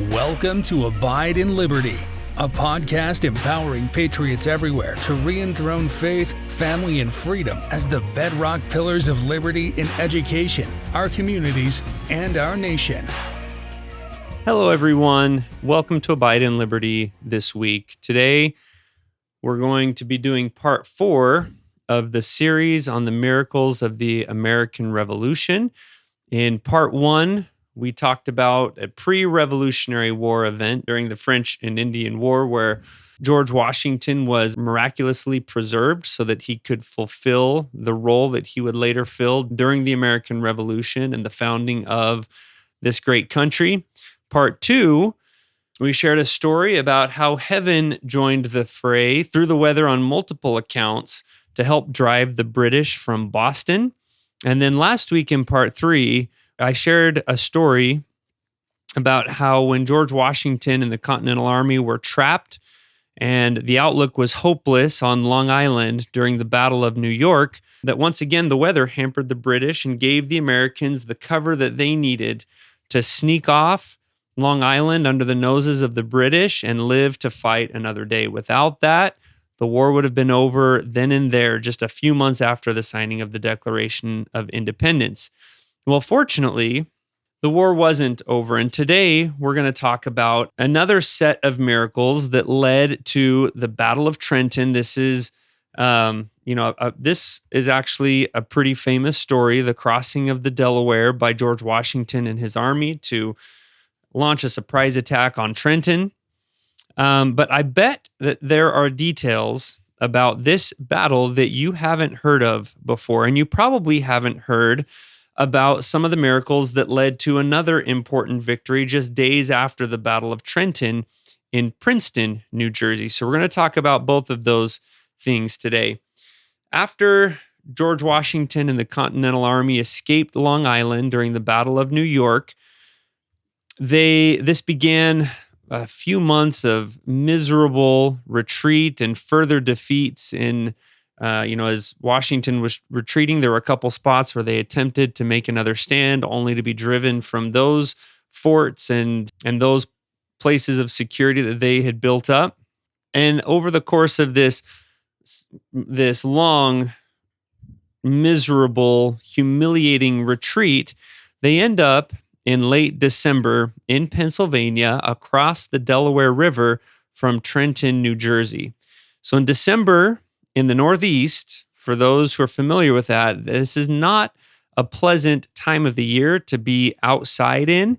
Welcome to Abide in Liberty, a podcast empowering patriots everywhere to re-enthrone faith, family, and freedom as the bedrock pillars of liberty in education, our communities, and our nation. Hello, everyone. Welcome to Abide in Liberty this week. Today, we're going to be doing part 4 of the series on the miracles of the American Revolution. In part 1, we talked about a pre-Revolutionary War event during the French and Indian War where George Washington was miraculously preserved so that he could fulfill the role that he would later fill during the American Revolution and the founding of this great country. Part 2, we shared a story about how heaven joined the fray through the weather on multiple accounts to help drive the British from Boston. And then last week in part 3, I shared a story about how when George Washington and the Continental Army were trapped and the outlook was hopeless on Long Island during the Battle of New York, that once again the weather hampered the British and gave the Americans the cover that they needed to sneak off Long Island under the noses of the British and live to fight another day. Without that, the war would have been over then and there, just a few months after the signing of the Declaration of Independence. Well, fortunately, the war wasn't over. And today we're going to talk about another set of miracles that led to the Battle of Trenton. This is, this is actually a pretty famous story, the crossing of the Delaware by George Washington and his army to launch a surprise attack on Trenton. But I bet that there are details about this battle that you haven't heard of before, and you probably haven't heard about some of the miracles that led to another important victory just days after the Battle of Trenton in Princeton, New Jersey. So we're going to talk about both of those things today. After George Washington and the Continental Army escaped Long Island during the Battle of New York, this began a few months of miserable retreat and further defeats in as Washington was retreating. There were a couple spots where they attempted to make another stand, only to be driven from those forts and those places of security that they had built up. And over the course of this long, miserable, humiliating retreat, they end up in late December in Pennsylvania across the Delaware River from Trenton, New Jersey. So in December, in the Northeast, for those who are familiar with that, this is not a pleasant time of the year to be outside in.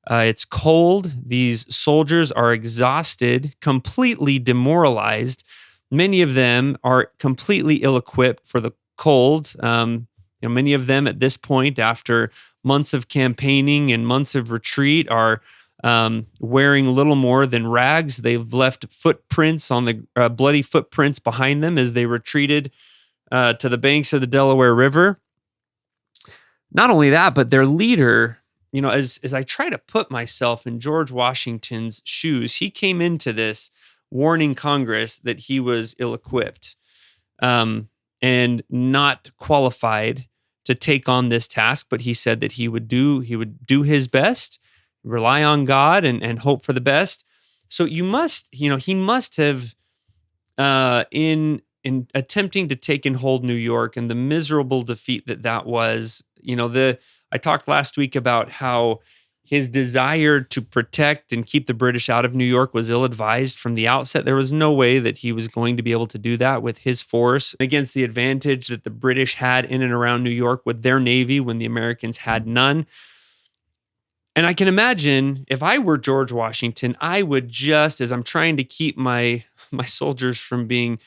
It's cold. These soldiers are exhausted, completely demoralized. Many of them are completely ill-equipped for the cold. Many of them at this point, after months of campaigning and months of retreat, are wearing little more than rags. They've left footprints on the bloody footprints behind them as they retreated to the banks of the Delaware River. Not only that, but their leader, as I try to put myself in George Washington's shoes, he came into this warning Congress that he was ill-equipped and not qualified to take on this task, but he said that he would do his best, rely on God and hope for the best. So he must have, in attempting to take and hold New York and the miserable defeat that was, I talked last week about how his desire to protect and keep the British out of New York was ill-advised from the outset. There was no way that he was going to be able to do that with his force against the advantage that the British had in and around New York with their navy when the Americans had none. And I can imagine if I were George Washington, I would just, as I'm trying to keep my soldiers from being,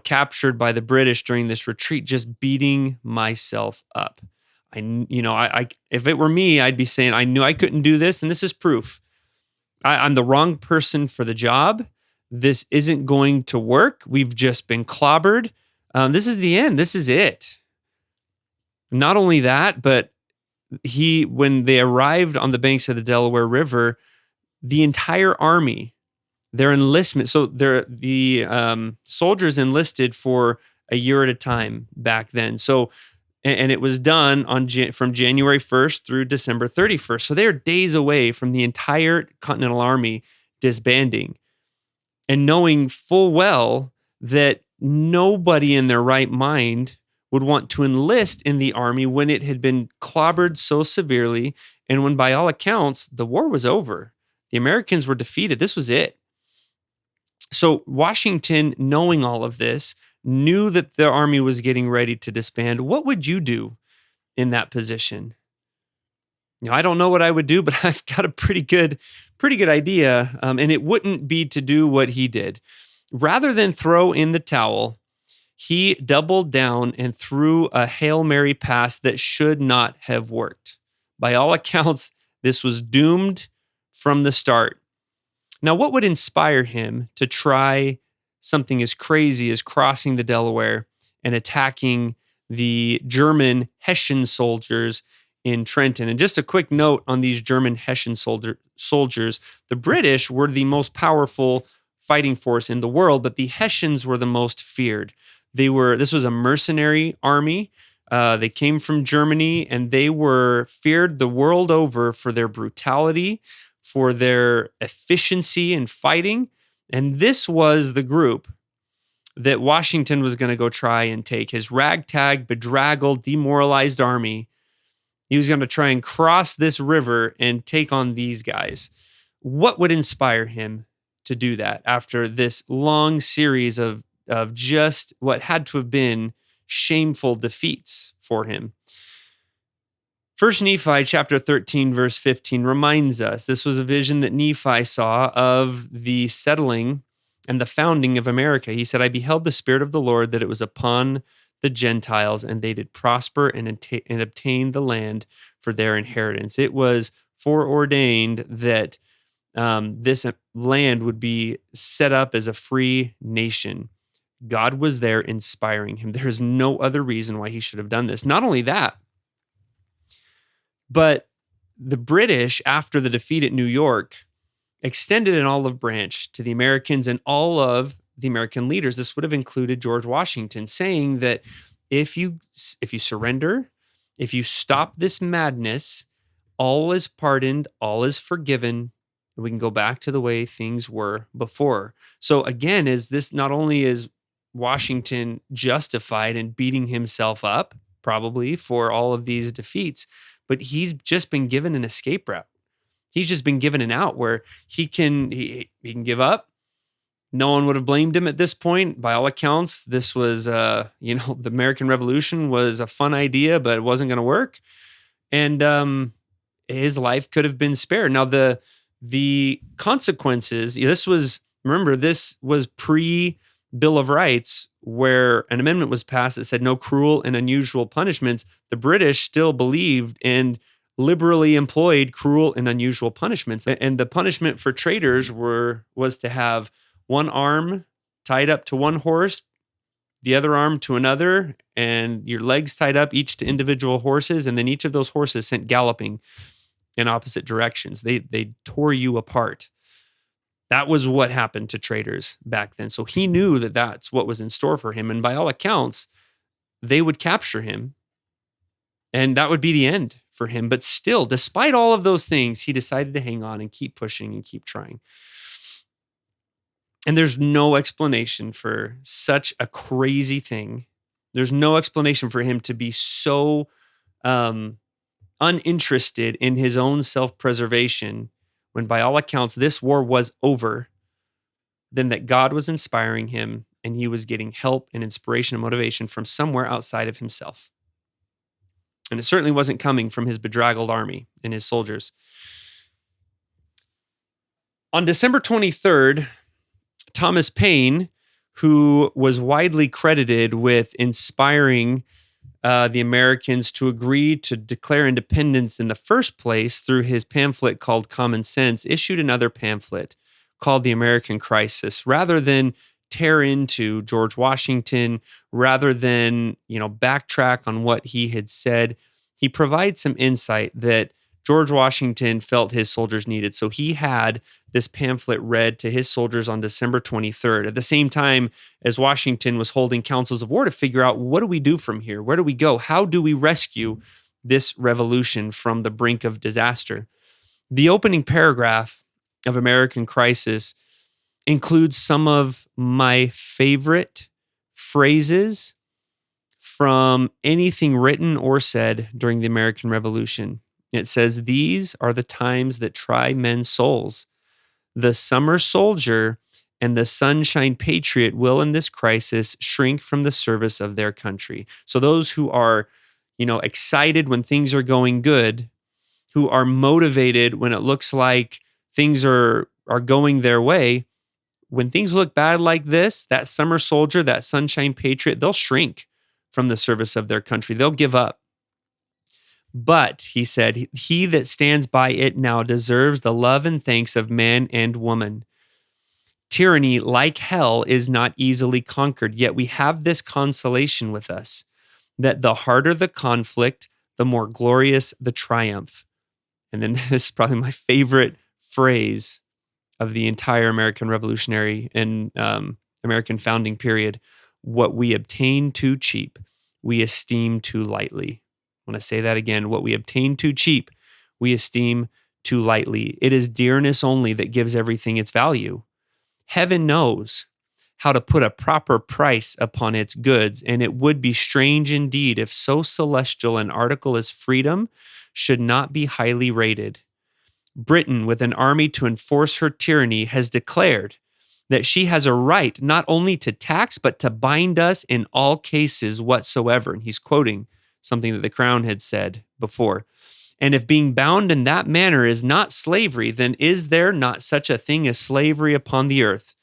captured by the British during this retreat, just beating myself up. If it were me, I'd be saying, I knew I couldn't do this, and this is proof. I'm the wrong person for the job. This isn't going to work. We've just been clobbered. This is the end. This is it. Not only that, but when they arrived on the banks of the Delaware River, the entire army, their enlistment, so the soldiers enlisted for a year at a time back then. So And it was done from January 1st through December 31st. So they're days away from the entire Continental Army disbanding, and knowing full well that nobody in their right mind would want to enlist in the army when it had been clobbered so severely, and when by all accounts the war was over. The Americans were defeated. This was it. So Washington, knowing all of this, knew that the army was getting ready to disband. What would you do in that position? I don't know what I would do, but I've got a pretty good idea, and it wouldn't be to do what he did. Rather than throw in the towel, he doubled down and threw a Hail Mary pass that should not have worked. By all accounts, this was doomed from the start. Now, what would inspire him to try something as crazy as crossing the Delaware and attacking the German Hessian soldiers in Trenton? And just a quick note on these German Hessian soldiers, the British were the most powerful fighting force in the world, but the Hessians were the most feared. This was a mercenary army. They came from Germany, and they were feared the world over for their brutality, for their efficiency in fighting. And this was the group that Washington was going to go try and take. His ragtag, bedraggled, demoralized army. He was going to try and cross this river and take on these guys. What would inspire him to do that after this long series of just what had to have been shameful defeats for him? First Nephi chapter 13, verse 15 reminds us this was a vision that Nephi saw of the settling and the founding of America. He said, I beheld the Spirit of the Lord, that it was upon the Gentiles, and they did prosper and obtain the land for their inheritance. It was foreordained that this land would be set up as a free nation. God was there inspiring him. There is no other reason why he should have done this. Not only that, but the British, after the defeat at New York, extended an olive branch to the Americans and all of the American leaders. This would have included George Washington, saying that if you surrender, if you stop this madness, all is pardoned, all is forgiven, and we can go back to the way things were before. So again, not only is Washington justified in beating himself up, probably, for all of these defeats, but he's just been given an escape route. He's just been given an out where he can give up. No one would have blamed him at this point. By all accounts, this was, the American Revolution was a fun idea, but it wasn't going to work. And his life could have been spared. Now, the consequences, this was pre-Bill of Rights, where an amendment was passed that said no cruel and unusual punishments. The British still believed and liberally employed cruel and unusual punishments. And the punishment for traitors was to have one arm tied up to one horse, the other arm to another, and your legs tied up each to individual horses, and then each of those horses sent galloping in opposite directions. They tore you apart. That was what happened to traitors back then. So he knew that that's what was in store for him. And by all accounts, they would capture him, and that would be the end for him. But still, despite all of those things, he decided to hang on and keep pushing and keep trying. And there's no explanation for such a crazy thing. There's no explanation for him to be so uninterested in his own self-preservation when, by all accounts, this war was over, then that God was inspiring him and he was getting help and inspiration and motivation from somewhere outside of himself. And it certainly wasn't coming from his bedraggled army and his soldiers. On December 23rd, Thomas Paine, who was widely credited with inspiring the Americans to agree to declare independence in the first place through his pamphlet called Common Sense, issued another pamphlet called The American Crisis. Rather than tear into George Washington, rather than backtrack on what he had said, he provides some insight that George Washington felt his soldiers needed. So he had this pamphlet read to his soldiers on December 23rd, at the same time as Washington was holding councils of war to figure out, what do we do from here? Where do we go? How do we rescue this revolution from the brink of disaster? The opening paragraph of American Crisis includes some of my favorite phrases from anything written or said during the American Revolution. It says, "These are the times that try men's souls. The summer soldier and the sunshine patriot will in this crisis shrink from the service of their country." So those who are, excited when things are going good, who are motivated when it looks like things are going their way, when things look bad like this, that summer soldier, that sunshine patriot, they'll shrink from the service of their country. They'll give up. But, he said, he that stands by it now deserves the love and thanks of man and woman. Tyranny, like hell, is not easily conquered, yet we have this consolation with us, that the harder the conflict, the more glorious the triumph. And then this is probably my favorite phrase of the entire American Revolutionary and American founding period: "What we obtain too cheap, we esteem too lightly." I want to say that again. What we obtain too cheap, we esteem too lightly. It is dearness only that gives everything its value. Heaven knows how to put a proper price upon its goods, and it would be strange indeed if so celestial an article as freedom should not be highly rated. Britain, with an army to enforce her tyranny, has declared that she has a right not only to tax, but to bind us in all cases whatsoever. And he's quoting something that the Crown had said before. "And if being bound in that manner is not slavery, then is there not such a thing as slavery upon the earth?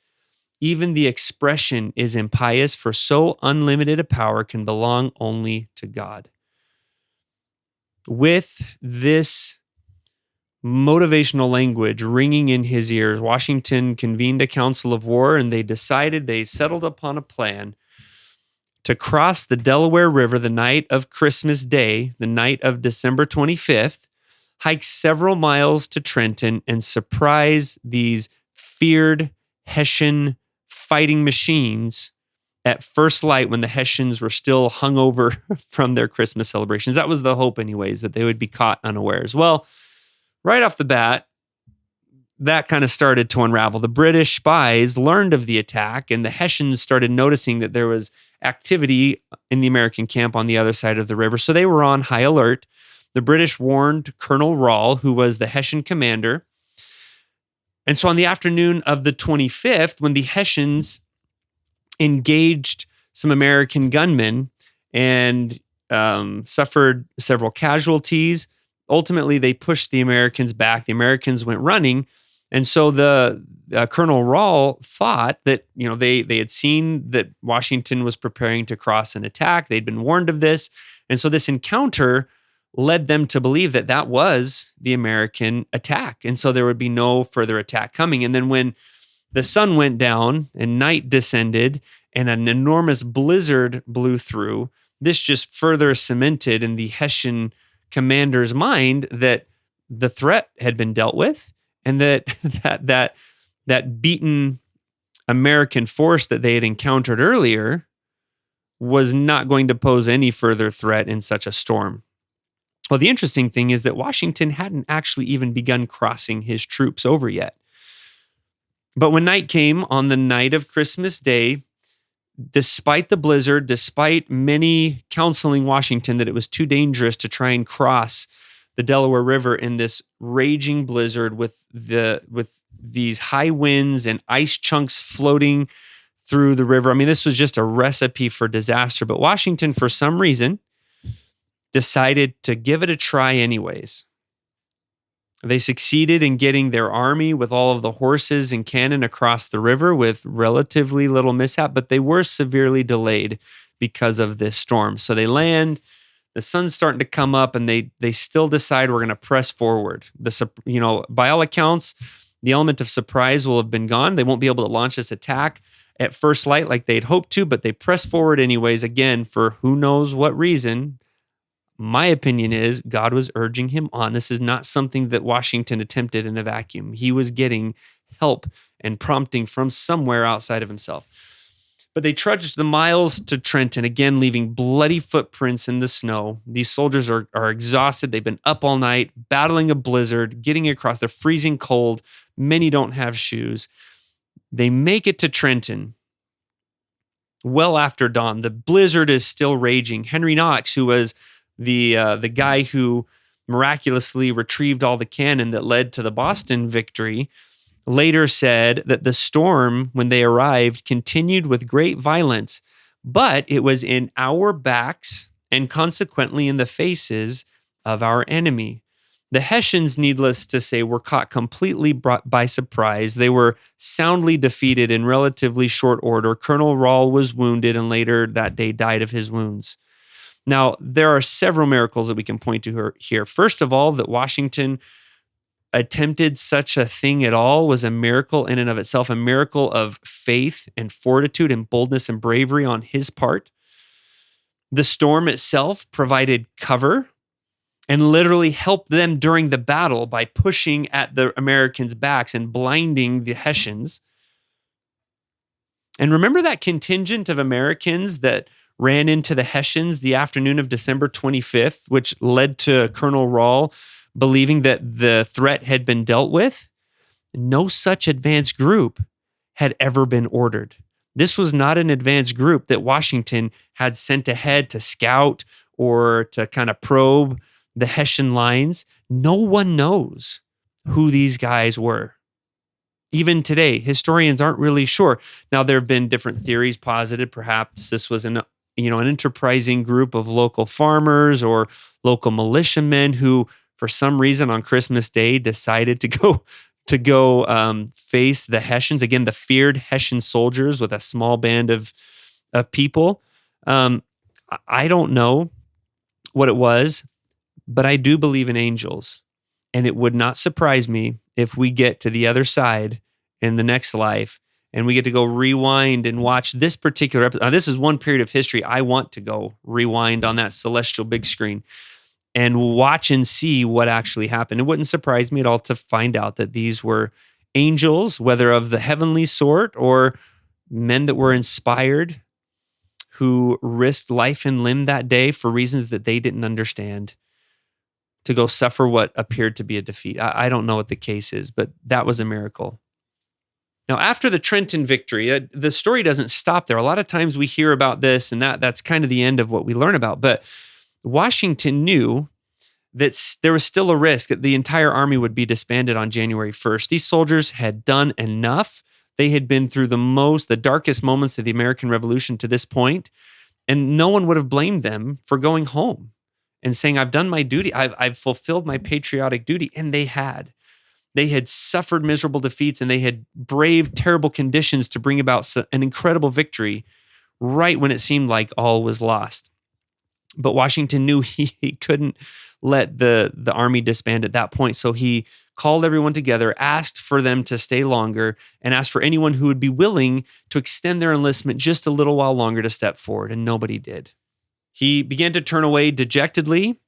Even the expression is impious, for so unlimited a power can belong only to God." With this motivational language ringing in his ears, Washington convened a council of war, and they settled upon a plan to cross the Delaware River the night of Christmas Day, the night of December 25th, hike several miles to Trenton, and surprise these feared Hessian fighting machines at first light when the Hessians were still hungover from their Christmas celebrations. That was the hope anyways, that they would be caught unawares. Well, right off the bat, that kind of started to unravel. The British spies learned of the attack, and the Hessians started noticing that there was activity in the American camp on the other side of the river. So they were on high alert. The British warned Colonel Rahl, who was the Hessian commander. And so on the afternoon of the 25th, when the Hessians engaged some American gunmen and suffered several casualties, ultimately they pushed the Americans back. The Americans went running. And so the Colonel Rahl thought that, they had seen that Washington was preparing to cross an attack. They'd been warned of this. And so this encounter led them to believe that that was the American attack. And so there would be no further attack coming. And then when the sun went down and night descended and an enormous blizzard blew through, this just further cemented in the Hessian commander's mind that the threat had been dealt with, and that beaten American force that they had encountered earlier was not going to pose any further threat in such a storm. Well, the interesting thing is that Washington hadn't actually even begun crossing his troops over yet. But when night came on the night of Christmas Day, despite the blizzard, despite many counseling Washington that it was too dangerous to try and cross the Delaware River in this raging blizzard with these high winds and ice chunks floating through the river. I mean, this was just a recipe for disaster. But Washington, for some reason, decided to give it a try anyways. They succeeded in getting their army with all of the horses and cannon across the river with relatively little mishap, but they were severely delayed because of this storm. So they land, the sun's starting to come up, and they still decide we're going to press forward. By all accounts, the element of surprise will have been gone. They won't be able to launch this attack at first light like they'd hoped to, but they press forward anyways, again, for who knows what reason. My opinion is God was urging him on. This is not something that Washington attempted in a vacuum. He was getting help and prompting from somewhere outside of himself. But they trudged the miles to Trenton, again, leaving bloody footprints in the snow. These soldiers are exhausted. They've been up all night, battling a blizzard, getting across the freezing cold. Many don't have shoes. They make it to Trenton well after dawn. The blizzard is still raging. Henry Knox, who was the guy who miraculously retrieved all the cannon that led to the Boston victory, later said that the storm, when they arrived, continued with great violence, but it was in our backs and consequently in the faces of our enemy. The Hessians, needless to say, were caught completely by surprise. They were soundly defeated in relatively short order. Colonel Rahl was wounded and later that day died of his wounds. Now, there are several miracles that we can point to here. First of all, that Washington attempted such a thing at all was a miracle in and of itself, a miracle of faith and fortitude and boldness and bravery on his part. The storm itself provided cover and literally helped them during the battle by pushing at the Americans' backs and blinding the Hessians. And remember that contingent of Americans that ran into the Hessians the afternoon of December 25th, which led to Colonel Rahl believing that the threat had been dealt with? No such advance group had ever been ordered. This was not an advance group that Washington had sent ahead to scout or to kind of probe the Hessian lines. No one knows who these guys were. Even today, historians aren't really sure. Now, there have been different theories posited. Perhaps this was an enterprising group of local farmers or local militiamen who, for some reason on Christmas Day, decided to go face the Hessians, again, the feared Hessian soldiers with a small band of people. I don't know what it was, but I do believe in angels. And it would not surprise me if we get to the other side in the next life and we get to go rewind and watch this particular episode. Now, this is one period of history I want to go rewind on that celestial big screen and watch and see what actually happened. It wouldn't surprise me at all to find out that these were angels, whether of the heavenly sort or men that were inspired, who risked life and limb that day for reasons that they didn't understand, to go suffer what appeared to be a defeat. I don't know what the case is, but that was a miracle. Now, after the Trenton victory, the story doesn't stop there. A lot of times we hear about this and that's kind of the end of what we learn about. But Washington knew that there was still a risk that the entire army would be disbanded on January 1st. These soldiers had done enough. They had been through the darkest moments of the American Revolution to this point, and no one would have blamed them for going home and saying, I've done my duty. I've fulfilled my patriotic duty. And they had. They had suffered miserable defeats and they had braved terrible conditions to bring about an incredible victory right when it seemed like all was lost. But Washington knew he couldn't let the army disband at that point. So he called everyone together, asked for them to stay longer, and asked for anyone who would be willing to extend their enlistment just a little while longer to step forward. And nobody did. He began to turn away dejectedly,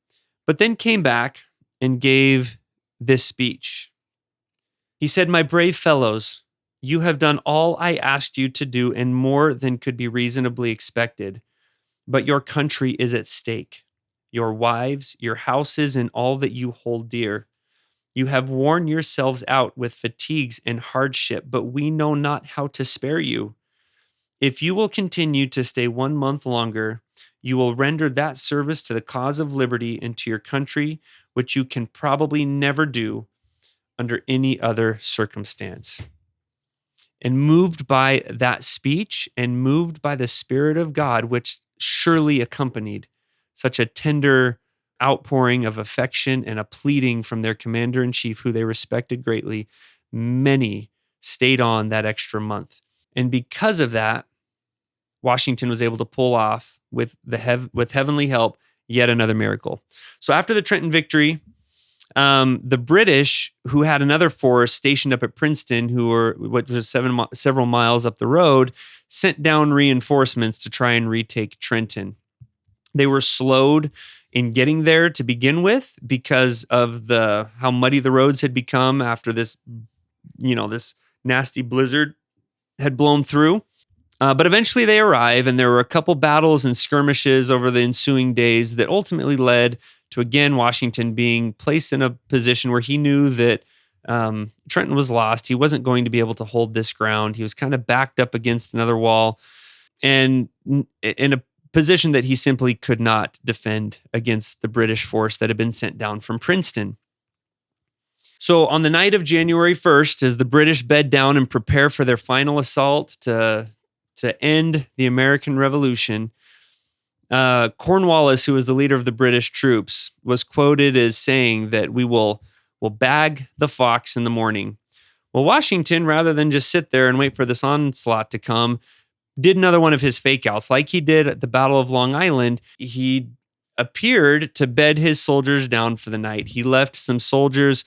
but then came back and gave this speech. He said, "My brave fellows, you have done all I asked you to do and more than could be reasonably expected. But your country is at stake, your wives, your houses, and all that you hold dear. You have worn yourselves out with fatigues and hardship, but we know not how to spare you. If you will continue to stay 1 month longer, you will render that service to the cause of liberty and to your country, which you can probably never do under any other circumstance." And moved by that speech and moved by the Spirit of God, which surely accompanied such a tender outpouring of affection and a pleading from their commander-in-chief, who they respected greatly, many stayed on that extra month. And because of that, Washington was able to pull off with heavenly help yet another miracle. So after the Trenton victory, the British, who had another force stationed up at Princeton, which was several miles up the road, sent down reinforcements to try and retake Trenton. They were slowed in getting there to begin with because of how muddy the roads had become after this nasty blizzard had blown through. But eventually they arrive, and there were a couple battles and skirmishes over the ensuing days that ultimately led to, again, Washington being placed in a position where he knew that Trenton was lost. He wasn't going to be able to hold this ground. He was kind of backed up against another wall and in a position that he simply could not defend against the British force that had been sent down from Princeton. So on the night of January 1st, as the British bed down and prepare for their final assault to end the American Revolution, Cornwallis, who was the leader of the British troops, was quoted as saying that we'll bag the fox in the morning. Well, Washington, rather than just sit there and wait for this onslaught to come, did another one of his fake outs. Like he did at the Battle of Long Island, he appeared to bed his soldiers down for the night. He left some soldiers,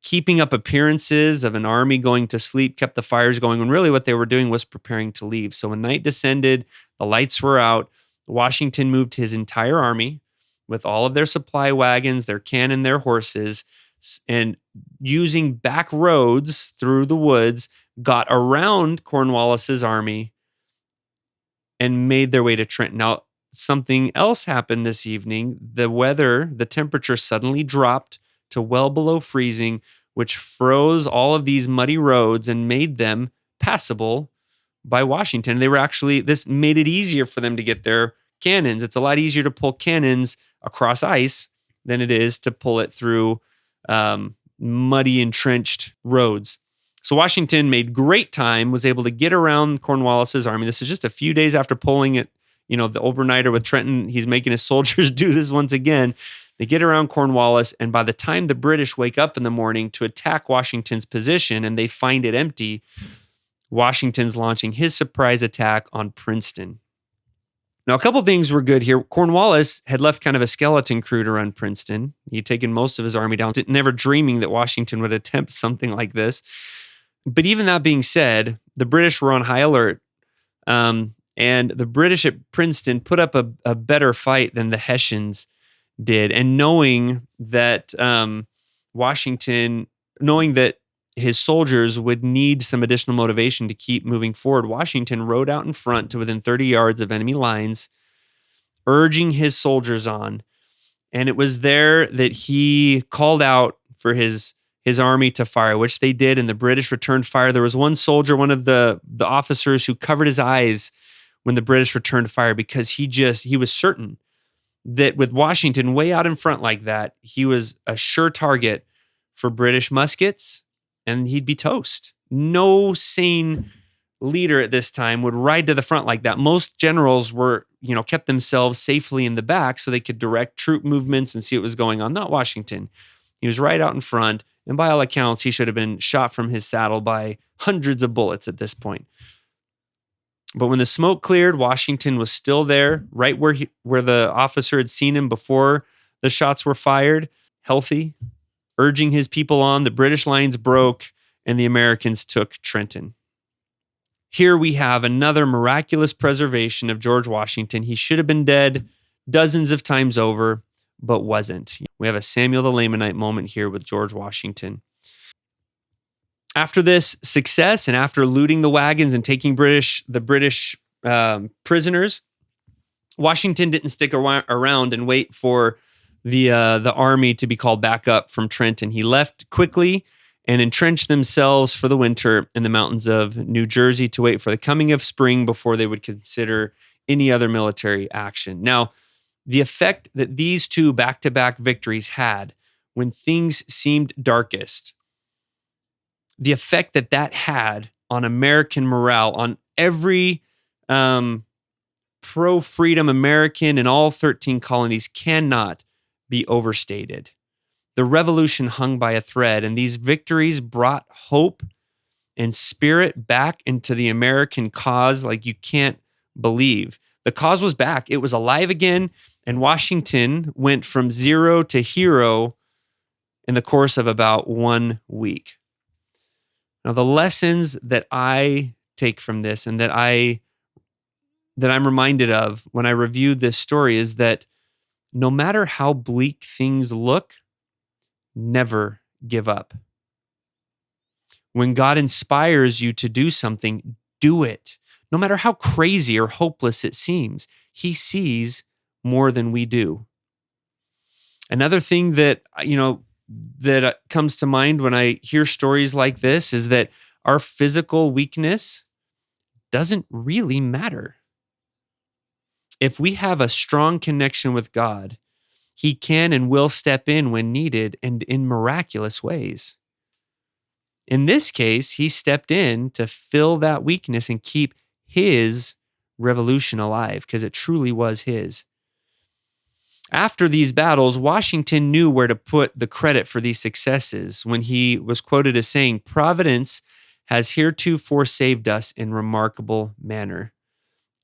keeping up appearances of an army going to sleep, kept the fires going, when really what they were doing was preparing to leave. So when night descended, the lights were out, Washington moved his entire army with all of their supply wagons, their cannon, their horses, and using back roads through the woods, got around Cornwallis's army and made their way to Trenton. Now, something else happened this evening. The temperature suddenly dropped to well below freezing, which froze all of these muddy roads and made them passable by Washington. This made it easier for them to get their cannons. It's a lot easier to pull cannons across ice than it is to pull it through muddy, entrenched roads. So Washington made great time, was able to get around Cornwallis's army. This is just a few days after pulling it, the overnighter with Trenton. He's making his soldiers do this once again. They get around Cornwallis, and by the time the British wake up in the morning to attack Washington's position and they find it empty, Washington's launching his surprise attack on Princeton. Now, a couple things were good here. Cornwallis had left kind of a skeleton crew to run Princeton. He'd taken most of his army down, never dreaming that Washington would attempt something like this. But even that being said, the British were on high alert. And the British at Princeton put up a better fight than the Hessians did. And knowing that knowing that his soldiers would need some additional motivation to keep moving forward, Washington rode out in front to within 30 yards of enemy lines, urging his soldiers on. And it was there that he called out for his army to fire, which they did, and the British returned fire. There was one soldier, one of the officers, who covered his eyes when the British returned fire because he was certain that with Washington way out in front like that, he was a sure target for British muskets, and he'd be toast. No sane leader at this time would ride to the front like that. Most generals kept themselves safely in the back so they could direct troop movements and see what was going on. Not Washington. He was right out in front, and by all accounts, he should have been shot from his saddle by hundreds of bullets at this point. But when the smoke cleared, Washington was still there, right where the officer had seen him before the shots were fired, healthy, urging his people on. The British lines broke, and the Americans took Trenton. Here we have another miraculous preservation of George Washington. He should have been dead dozens of times over, but wasn't. We have a Samuel the Lamanite moment here with George Washington. After this success and after looting the wagons and taking the British prisoners, Washington didn't stick around and wait for the army to be called back up from Trenton. He left quickly and entrenched themselves for the winter in the mountains of New Jersey to wait for the coming of spring before they would consider any other military action. Now, the effect that these two back-to-back victories had when things seemed darkest, the effect that had on American morale, on every pro-freedom American in all 13 colonies, cannot be overstated. The revolution hung by a thread, and these victories brought hope and spirit back into the American cause like you can't believe. The cause was back. It was alive again, and Washington went from zero to hero in the course of about 1 week. Now, the lessons that I take from this and that I that I'm reminded of when I review this story is that no matter how bleak things look, never give up. When God inspires you to do something, do it. No matter how crazy or hopeless it seems, He sees more than we do. Another thing that, that comes to mind when I hear stories like this is that our physical weakness doesn't really matter. If we have a strong connection with God, He can and will step in when needed and in miraculous ways. In this case, He stepped in to fill that weakness and keep His revolution alive, because it truly was His. After these battles, Washington knew where to put the credit for these successes when he was quoted as saying, "Providence has heretofore saved us in remarkable manner,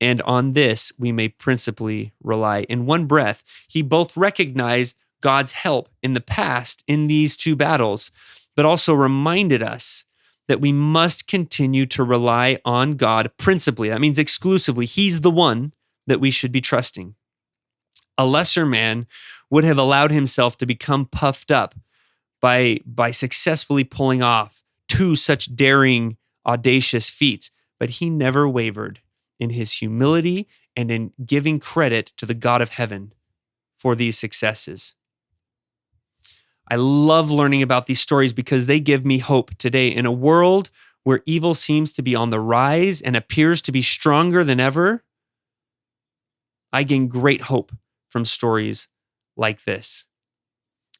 and on this we may principally rely." In one breath, he both recognized God's help in the past in these two battles, but also reminded us that we must continue to rely on God principally. That means exclusively. He's the one that we should be trusting. A lesser man would have allowed himself to become puffed up by successfully pulling off two such daring, audacious feats, but he never wavered in his humility and in giving credit to the God of heaven for these successes. I love learning about these stories because they give me hope today in a world where evil seems to be on the rise and appears to be stronger than ever. I gain great hope from stories like this.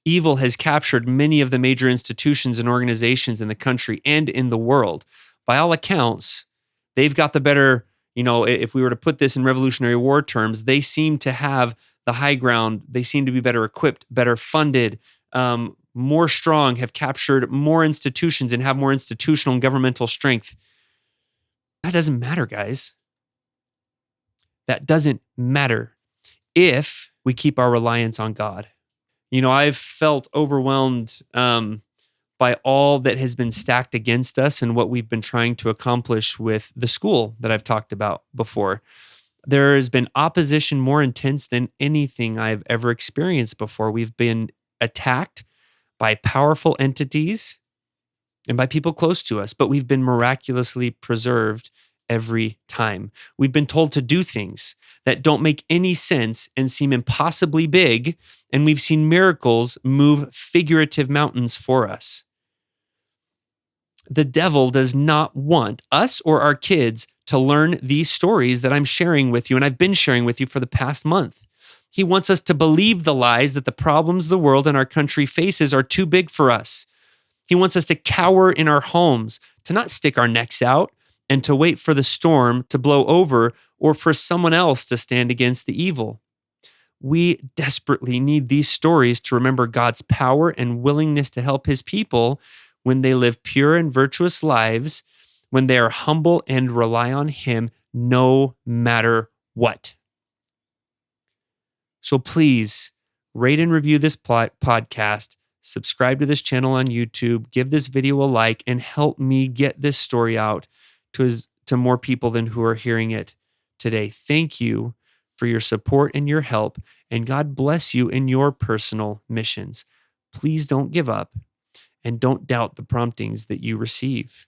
Evil has captured many of the major institutions and organizations in the country and in the world. By all accounts, they've got the better, if we were to put this in Revolutionary War terms, they seem to have the high ground. They seem to be better equipped, better funded, more strong, have captured more institutions and have more institutional and governmental strength. That doesn't matter, guys. That doesn't matter if we keep our reliance on God. I've felt overwhelmed by all that has been stacked against us and what we've been trying to accomplish with the school that I've talked about before. There has been opposition more intense than anything I've ever experienced before. We've been attacked by powerful entities and by people close to us, but we've been miraculously preserved every time. We've been told to do things that don't make any sense and seem impossibly big, and we've seen miracles move figurative mountains for us. The devil does not want us or our kids to learn these stories that I'm sharing with you, and I've been sharing with you for the past month. He wants us to believe the lies that the problems the world and our country faces are too big for us. He wants us to cower in our homes, to not stick our necks out, and to wait for the storm to blow over or for someone else to stand against the evil. We desperately need these stories to remember God's power and willingness to help His people when they live pure and virtuous lives, when they are humble and rely on Him no matter what. So please rate and review this podcast, subscribe to this channel on YouTube, give this video a like, and help me get this story out to more people than who are hearing it today. Thank you for your support and your help, and God bless you in your personal missions. Please don't give up and don't doubt the promptings that you receive.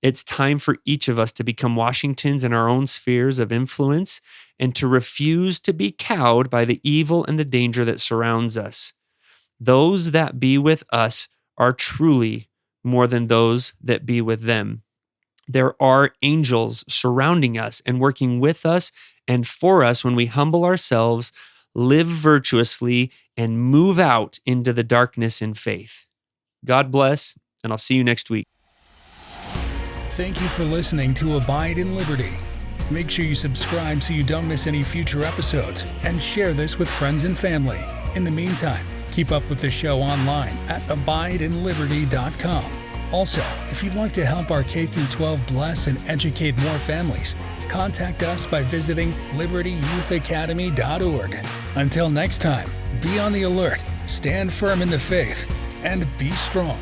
It's time for each of us to become Washingtons in our own spheres of influence and to refuse to be cowed by the evil and the danger that surrounds us. Those that be with us are truly more than those that be with them. There are angels surrounding us and working with us and for us when we humble ourselves, live virtuously, and move out into the darkness in faith. God bless, and I'll see you next week. Thank you for listening to Abide in Liberty. Make sure you subscribe so you don't miss any future episodes, and share this with friends and family. In the meantime, keep up with the show online at abideinliberty.com. Also, if you'd like to help our K-12 bless and educate more families, contact us by visiting libertyyouthacademy.org. Until next time, be on the alert, stand firm in the faith, and be strong.